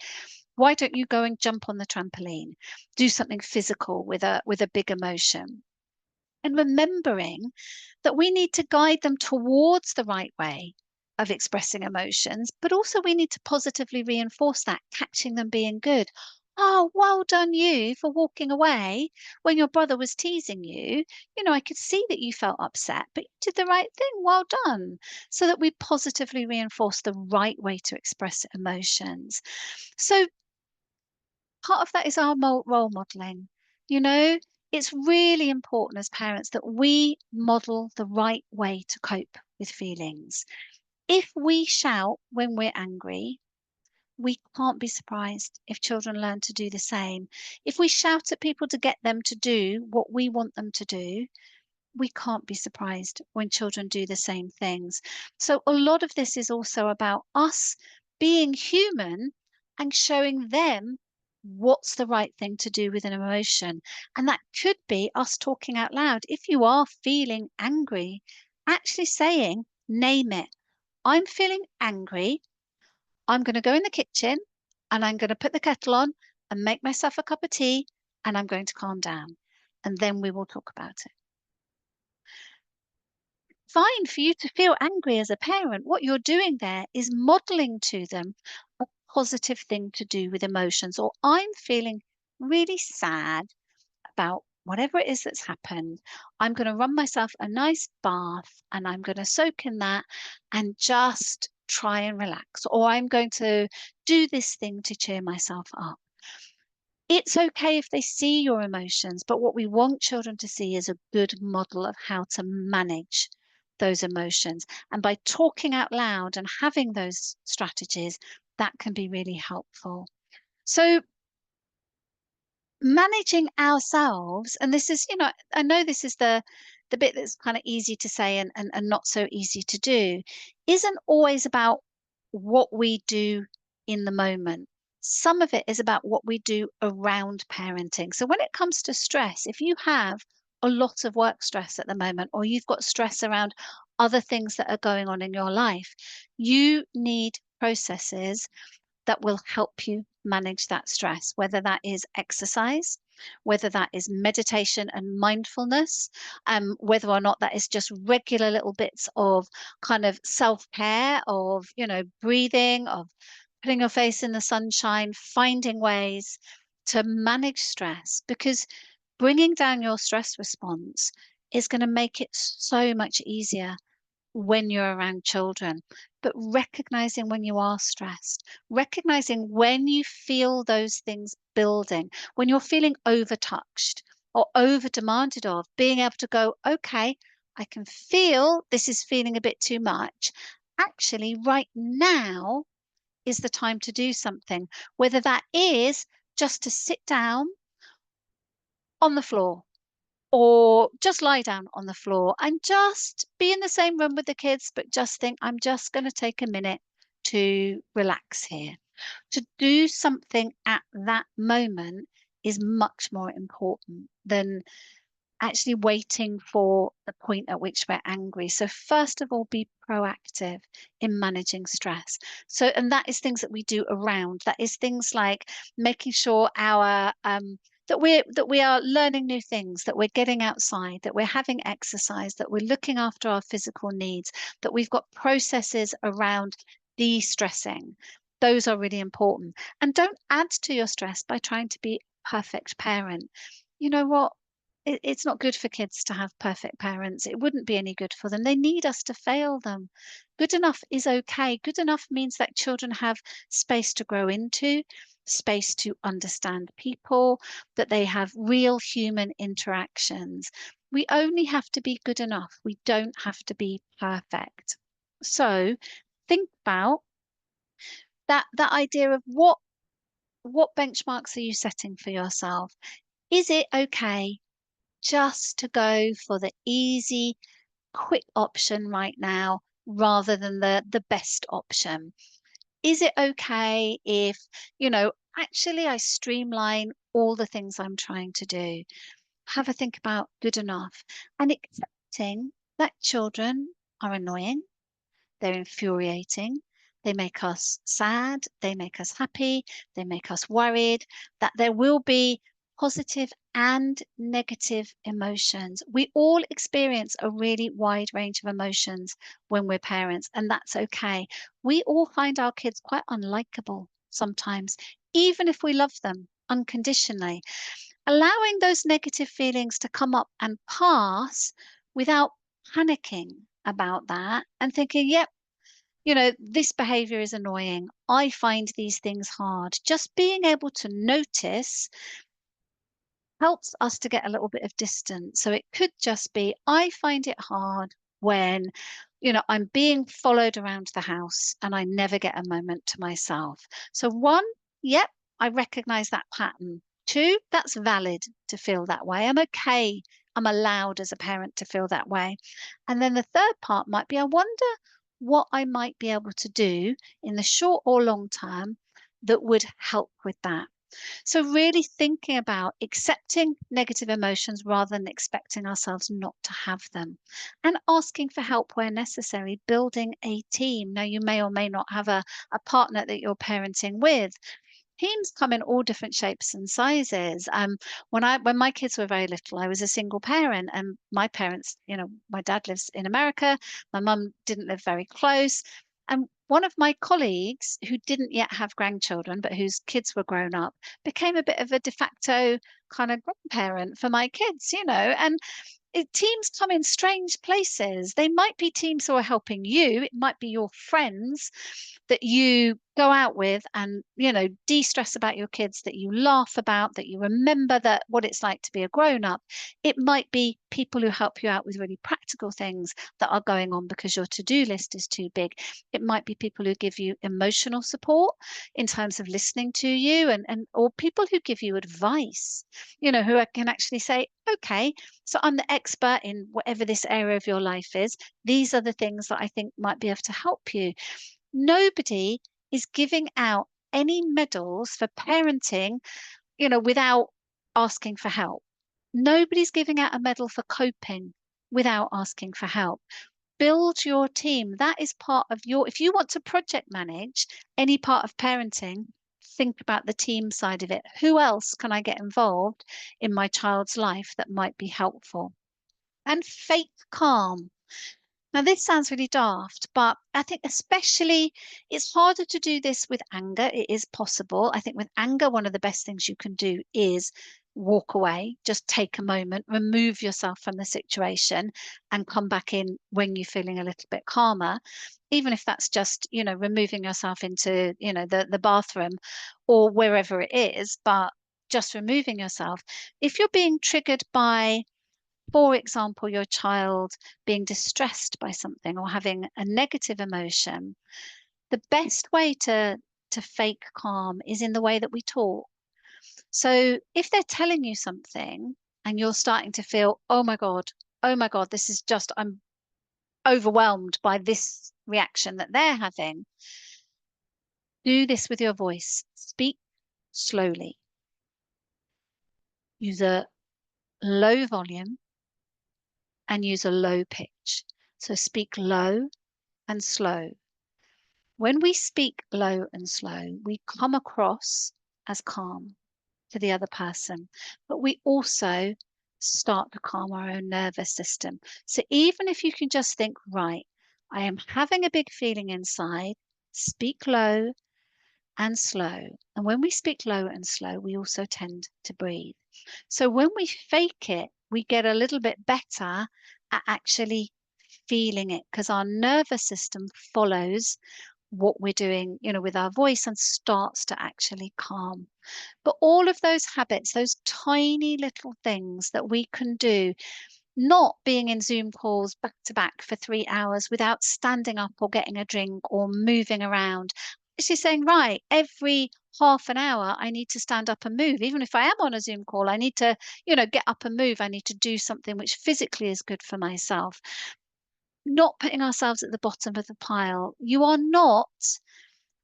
why don't you go and jump on the trampoline? Do something physical with a big emotion. And remembering that we need to guide them towards the right way of expressing emotions, but also we need to positively reinforce that, catching them being good. Oh, well done you for walking away when your brother was teasing you. You know, I could see that you felt upset, but you did the right thing. Well done. So that we positively reinforce the right way to express emotions. So part of that is our role modeling. You know, it's really important as parents that we model the right way to cope with feelings. If we shout when we're angry, we can't be surprised if children learn to do the same. If we shout at people to get them to do what we want them to do, we can't be surprised when children do the same things. So, a lot of this is also about us being human and showing them what's the right thing to do with an emotion. And that could be us talking out loud. If you are feeling angry, actually saying, name it. I'm feeling angry. I'm going to go in the kitchen and I'm going to put the kettle on and make myself a cup of tea and I'm going to calm down. And then we will talk about it. Fine for you to feel angry as a parent. What you're doing there is modeling to them a positive thing to do with emotions. Or I'm feeling really sad about whatever it is that's happened. I'm going to run myself a nice bath and I'm going to soak in that and just try and relax. Or I'm going to do this thing to cheer myself up. It's okay if they see your emotions, but what we want children to see is a good model of how to manage those emotions. And by talking out loud and having those strategies, that can be really helpful. So managing ourselves, and this is, I know this is the bit that's kind of easy to say and not so easy to do, isn't always about what we do in the moment. Some of it is about what we do around parenting. So when it comes to stress, if you have a lot of work stress at the moment, or you've got stress around other things that are going on in your life, you need processes that will help you manage that stress, whether that is exercise, whether that is meditation and mindfulness, whether or not that is just regular little bits of kind of self-care, of, breathing, of putting your face in the sunshine, finding ways to manage stress, because bringing down your stress response is going to make it so much easier when you're around children, but recognizing when you are stressed, recognizing when you feel those things building, when you're feeling overtouched or over demanded of, being able to go, okay, I can feel this is feeling a bit too much. Actually, right now is the time to do something, whether that is just to sit down on the floor or just lie down on the floor and just be in the same room with the kids, but just think, I'm just going to take a minute to relax here. To do something at that moment is much more important than actually waiting for the point at which we're angry. So first of all, be proactive in managing stress. So, and that is things that we do around. That is things like making sure our that we are learning new things, that we're getting outside, that we're having exercise, that we're looking after our physical needs, that we've got processes around de-stressing. Those are really important. And don't add to your stress by trying to be a perfect parent. You know what? It's not good for kids to have perfect parents. It wouldn't be any good for them. They need us to fail them. Good enough is okay. Good enough means that children have space to grow into, space to understand people, that they have real human interactions. We only have to be good enough. We don't have to be perfect. So think about that idea of what benchmarks are you setting for yourself? Is it okay just to go for the easy, quick option right now rather than the best option? Is it okay if, actually I streamline all the things I'm trying to do? Have a think about good enough and accepting that children are annoying, they're infuriating. They make us sad. They make us happy. They make us worried. That there will be positive and negative emotions. We all experience a really wide range of emotions when we're parents, and that's okay. We all find our kids quite unlikable sometimes, even if we love them unconditionally. Allowing those negative feelings to come up and pass without panicking about that and thinking, yep, this behavior is annoying. I find these things hard. Just being able to notice helps us to get a little bit of distance. So it could just be, I find it hard when, I'm being followed around the house and I never get a moment to myself. So one, yep, I recognize that pattern. Two, that's valid to feel that way. I'm okay. I'm allowed as a parent to feel that way. And then the third part might be, I wonder what I might be able to do in the short or long term that would help with that. So, really thinking about accepting negative emotions rather than expecting ourselves not to have them and asking for help where necessary, building a team. Now, you may or may not have a partner that you're parenting with. Teams come in all different shapes and sizes. When my kids were very little, I was a single parent, and my parents, my dad lives in America, my mum didn't live very close, and one of my colleagues who didn't yet have grandchildren, but whose kids were grown up, became a bit of a de facto kind of grandparent for my kids, and teams come in strange places. They might be teams who are helping you. It might be your friends that you go out with and, de-stress about your kids, that you laugh about, that you remember that what it's like to be a grown up. It might be people who help you out with really practical things that are going on because your to-do list is too big. It might be people who give you emotional support in terms of listening to you and or people who give you advice, who can actually say, okay, so I'm the expert in whatever this area of your life is. These are the things that I think might be able to help you. Nobody is giving out any medals for parenting, without asking for help. Nobody's giving out a medal for coping without asking for help. Build your team. That is part of if you want to project manage any part of parenting, think about the team side of it. Who else can I get involved in my child's life that might be helpful? And fake calm. Now, this sounds really daft, but I think especially it's harder to do this with anger. It is possible. I think with anger, one of the best things you can do is walk away, just take a moment, remove yourself from the situation and come back in when you're feeling a little bit calmer, even if that's just, removing yourself into, the bathroom or wherever it is, but just removing yourself. If you're being triggered by, for example, your child being distressed by something or having a negative emotion, the best way to fake calm is in the way that we talk. So if they're telling you something and you're starting to feel, oh my God, this is just, I'm overwhelmed by this reaction that they're having, Do this with your voice. Speak slowly. Use a low volume and use a low pitch. So speak low and slow. When we speak low and slow, we come across as calm to the other person, but we also start to calm our own nervous system. So even if you can just think, right, I am having a big feeling inside, speak low and slow. And when we speak low and slow, we also tend to breathe. So when we fake it, we get a little bit better at actually feeling it because our nervous system follows what we're doing, with our voice and starts to actually calm. But all of those habits, those tiny little things that we can do, not being in Zoom calls back to back for 3 hours without standing up or getting a drink or moving around. She's saying, right, every half an hour, I need to stand up and move. Even if I am on a Zoom call, I need to, get up and move. I need to do something which physically is good for myself. Not putting ourselves at the bottom of the pile. You are not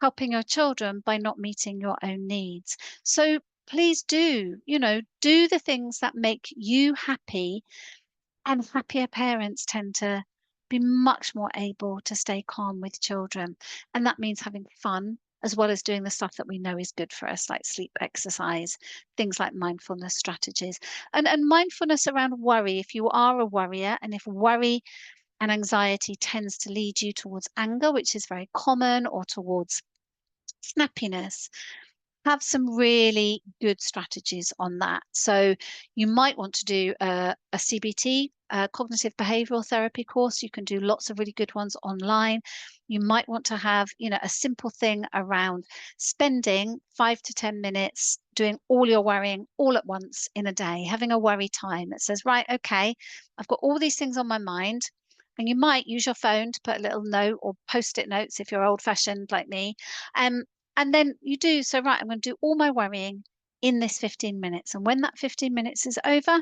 helping your children by not meeting your own needs. So please do the things that make you happy, and happier parents tend to be much more able to stay calm with children. And that means having fun as well as doing the stuff that we know is good for us, like sleep, exercise, things like mindfulness strategies. And mindfulness around worry, if you are a worrier, and if worry and anxiety tends to lead you towards anger, which is very common, or towards snappiness, have some really good strategies on that. So you might want to do a CBT, cognitive behavioral therapy course. You can do lots of really good ones online. You might want to have, a simple thing around spending 5 to 10 minutes doing all your worrying all at once in a day, having a worry time that says, right, okay, I've got all these things on my mind. And you might use your phone to put a little note or post-it notes if you're old fashioned like me. Um, and then you do, so right, I'm going to do all my worrying in this 15 minutes. And when that 15 minutes is over,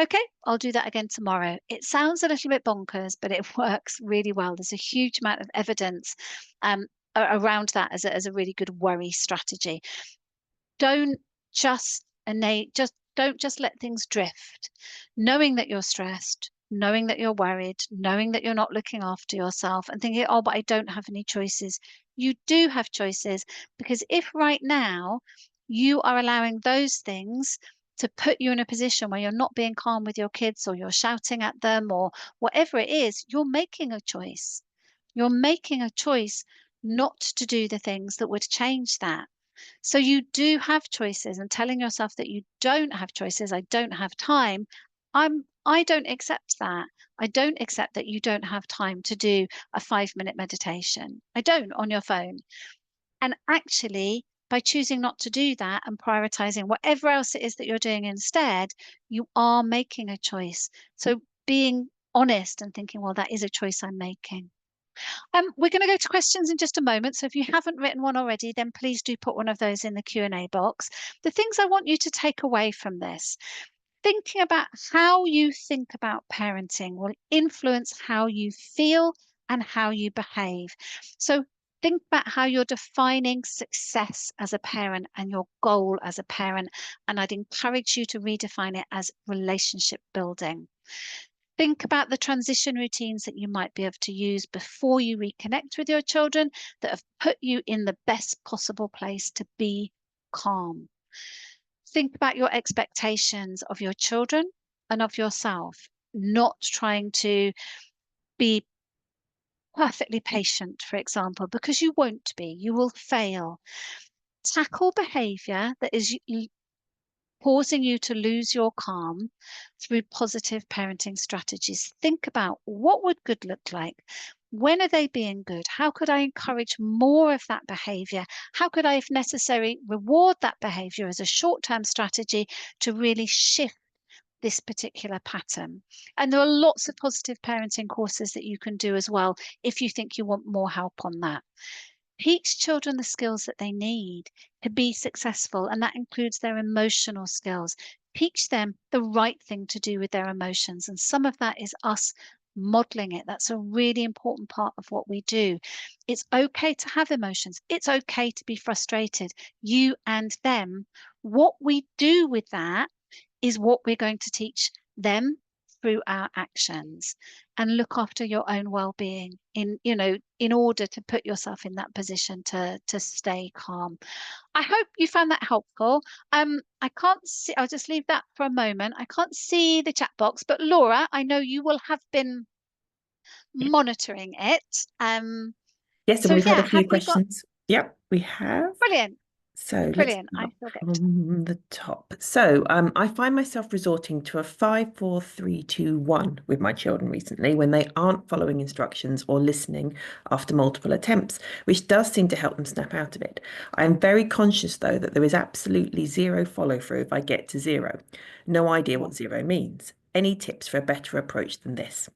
okay, I'll do that again tomorrow. It sounds a little bit bonkers, but it works really well. There's a huge amount of evidence um, around that as a really good worry strategy. Don't just don't just let things drift. Knowing that you're stressed, knowing that you're worried, knowing that you're not looking after yourself and thinking, oh, but I don't have any choices. You do have choices, because if right now you are allowing those things to put you in a position where you're not being calm with your kids, or you're shouting at them, or whatever it is, you're making a choice. You're making a choice not to do the things that would change that. So you do have choices, and telling yourself that you don't have choices, I don't have time, I don't accept that. I don't accept that you don't have time to do a 5 minute meditation. I don't, on your phone. And actually, by choosing not to do that and prioritizing whatever else it is that you're doing instead, you are making a choice. So being honest and thinking, well, that is a choice I'm making. We're going to go to questions in just a moment. So if you haven't written one already, then please do put one of those in the Q&A box. The things I want you to take away from this: thinking about how you think about parenting will influence how you feel and how you behave. So think about how you're defining success as a parent and your goal as a parent. And I'd encourage you to redefine it as relationship building. Think about the transition routines that you might be able to use before you reconnect with your children that have put you in the best possible place to be calm. Think about your expectations of your children and of yourself, not trying to be perfectly patient, for example, because you won't be, you will fail. Tackle behavior that is causing you to lose your calm through positive parenting strategies. Think about, what would good look like? When are they being good? How could I encourage more of that behavior? How could I, if necessary, reward that behavior as a short-term strategy to really shift this particular pattern? And there are lots of positive parenting courses that you can do as well if you think you want more help on that. Teach children the skills that they need to be successful, and that includes their emotional skills. Teach them the right thing to do with their emotions, and some of that is us modeling it. That's a really important part of what we do. It's okay to have emotions. It's okay to be frustrated, you and them. What we do with that is what we're going to teach them through our actions, and look after your own well-being in order to put yourself in that position to stay calm. I hope you found that helpful. I can't see, I'll just leave that for a moment. I can't see the chat box, but Laura, I know you will have been monitoring it. Yes, and So we've had a yeah, have few we got questions. Yep, we have. brilliant, So let's brilliant. I start feel good. from the top. So I find myself resorting to a 5, 4, 3, 2, 1 with my children recently when they aren't following instructions or listening after multiple attempts, which does seem to help them snap out of it. I am very conscious, though, that there is absolutely zero follow through if I get to zero. No idea Yeah. what zero means. Any tips for a better approach than this?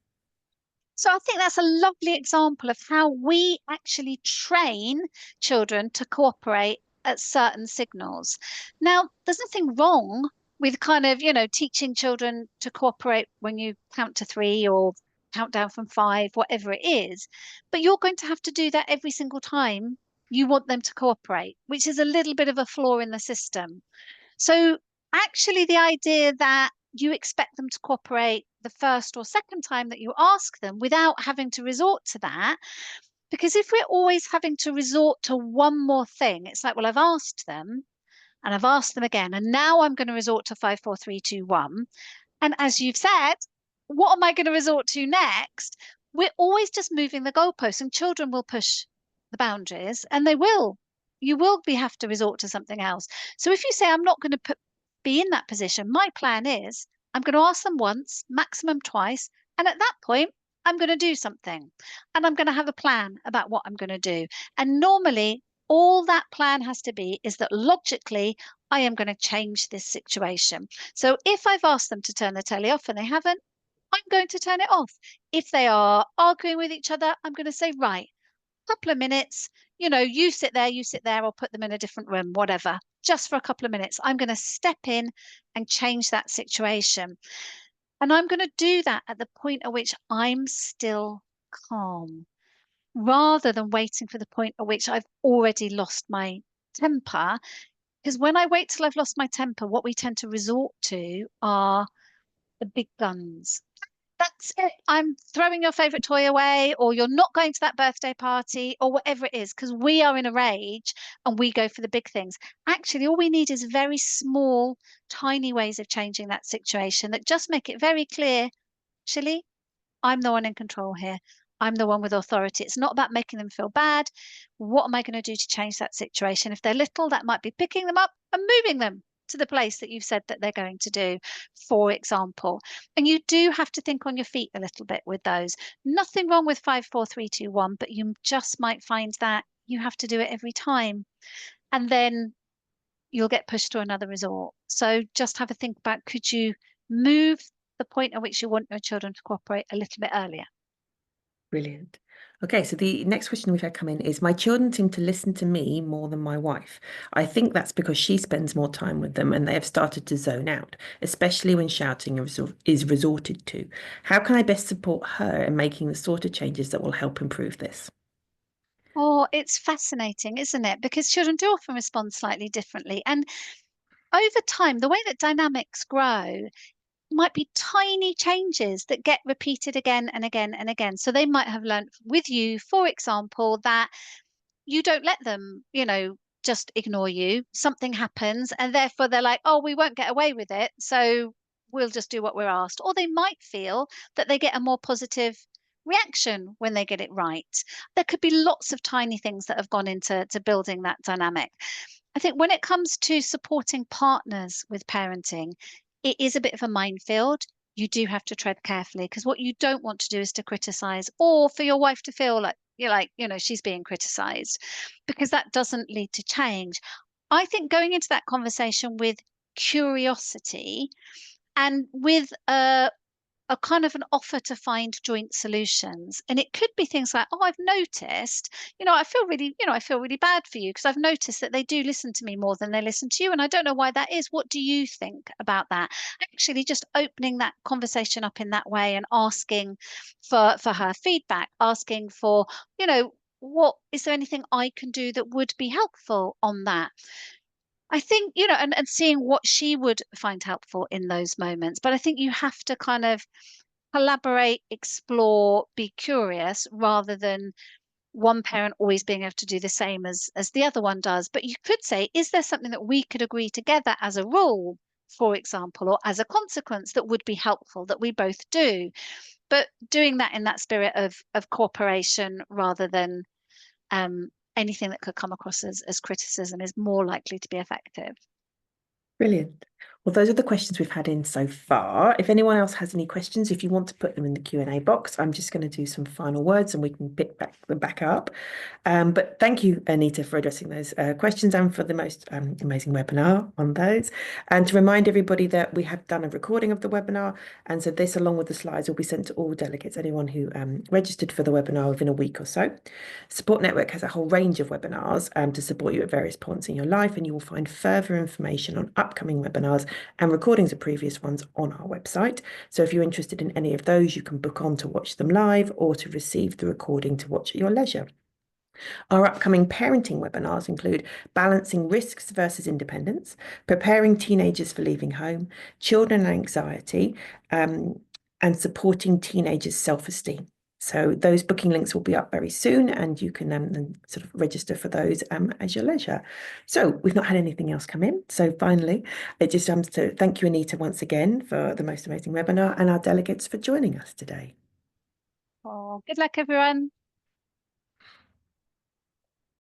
So I think that's a lovely example of how we actually train children to cooperate at certain signals. Now, there's nothing wrong with kind of, teaching children to cooperate when you count to three or count down from five, whatever it is. But you're going to have to do that every single time you want them to cooperate, which is a little bit of a flaw in the system. So actually, the idea that you expect them to cooperate the first or second time that you ask them without having to resort to that, because if we're always having to resort to one more thing, it's like, well, I've asked them and I've asked them again, and now I'm going to resort to 5, 4, 3, 2, 1. And as you've said, what am I going to resort to next? We're always just moving the goalposts, and children will push the boundaries, and they will. You will have to resort to something else. So if you say, I'm not going to be in that position, my plan is I'm going to ask them once, maximum twice. And at that point, I'm going to do something, and I'm going to have a plan about what I'm going to do. And normally, all that plan has to be is that logically, I am going to change this situation. So if I've asked them to turn the telly off and they haven't, I'm going to turn it off. If they are arguing with each other, I'm going to say, right, couple of minutes, you sit there, or put them in a different room, whatever, just for a couple of minutes. I'm going to step in and change that situation. And I'm going to do that at the point at which I'm still calm, rather than waiting for the point at which I've already lost my temper. Because when I wait till I've lost my temper, what we tend to resort to are the big guns. That's it. I'm throwing your favorite toy away, or you're not going to that birthday party, or whatever it is, because we are in a rage and we go for the big things. Actually, all we need is very small, tiny ways of changing that situation that just make it very clear. Actually, I'm the one in control here. I'm the one with authority. It's not about making them feel bad. What am I going to do to change that situation? If they're little, that might be picking them up and moving them to the place that you've said that they're going to do, for example. And you do have to think on your feet a little bit with those. Nothing wrong with 5, 4, 3, 2, 1, but you just might find that you have to do it every time. And then you'll get pushed to another resort. So just have a think about, could you move the point at which you want your children to cooperate a little bit earlier? Brilliant. Okay, so the next question we've had come in is my children seem to listen to me more than my wife. I think that's because she spends more time with them and they have started to zone out, especially when shouting is resorted to. How can I best support her in making the sort of changes that will help improve this? Oh, it's fascinating, isn't it? Because children do often respond slightly differently. And over time, the way that dynamics grow might be tiny changes that get repeated again and again and again. So they might have learned with you, for example, that you don't let them, just ignore you. Something happens, and therefore they're like, oh, we won't get away with it. So we'll just do what we're asked. Or they might feel that they get a more positive reaction when they get it right. There could be lots of tiny things that have gone into building that dynamic. I think when it comes to supporting partners with parenting, it is a bit of a minefield. You do have to tread carefully, because what you don't want to do is to criticize, or for your wife to feel like she's being criticized, because that doesn't lead to change. I think going into that conversation with curiosity and with a kind of an offer to find joint solutions. And it could be things like, oh, I've noticed, I feel really, I feel really bad for you because I've noticed that they do listen to me more than they listen to you. And I don't know why that is. What do you think about that? Actually, just opening that conversation up in that way and asking for her feedback, asking for, what is there anything I can do that would be helpful on that? I think, and seeing what she would find helpful in those moments. But I think you have to kind of collaborate, explore, be curious rather than one parent always being able to do the same as the other one does. But you could say, is there something that we could agree together as a rule, for example, or as a consequence that would be helpful that we both do? But doing that in that spirit of cooperation rather than anything that could come across as criticism is more likely to be effective. Brilliant. Well, those are the questions we've had in so far. If anyone else has any questions, if you want to put them in the Q&A box, I'm just going to do some final words and we can pick them back up. But thank you, Anita, for addressing those questions and for the most amazing webinar on those. And to remind everybody that we have done a recording of the webinar. And so this, along with the slides, will be sent to all delegates, anyone who registered for the webinar within a week or so. Support Network has a whole range of webinars to support you at various points in your life, and you will find further information on upcoming webinars and recordings of previous ones on our website. So if you're interested in any of those, you can book on to watch them live or to receive the recording to watch at your leisure. Our upcoming parenting webinars include balancing risks versus independence, preparing teenagers for leaving home, children and anxiety, and supporting teenagers' self-esteem. So those booking links will be up very soon, and you can sort of register for those as your leisure. So we've not had anything else come in. So finally, it just comes to thank you, Anita, once again for the most amazing webinar and our delegates for joining us today. Oh, good luck, everyone.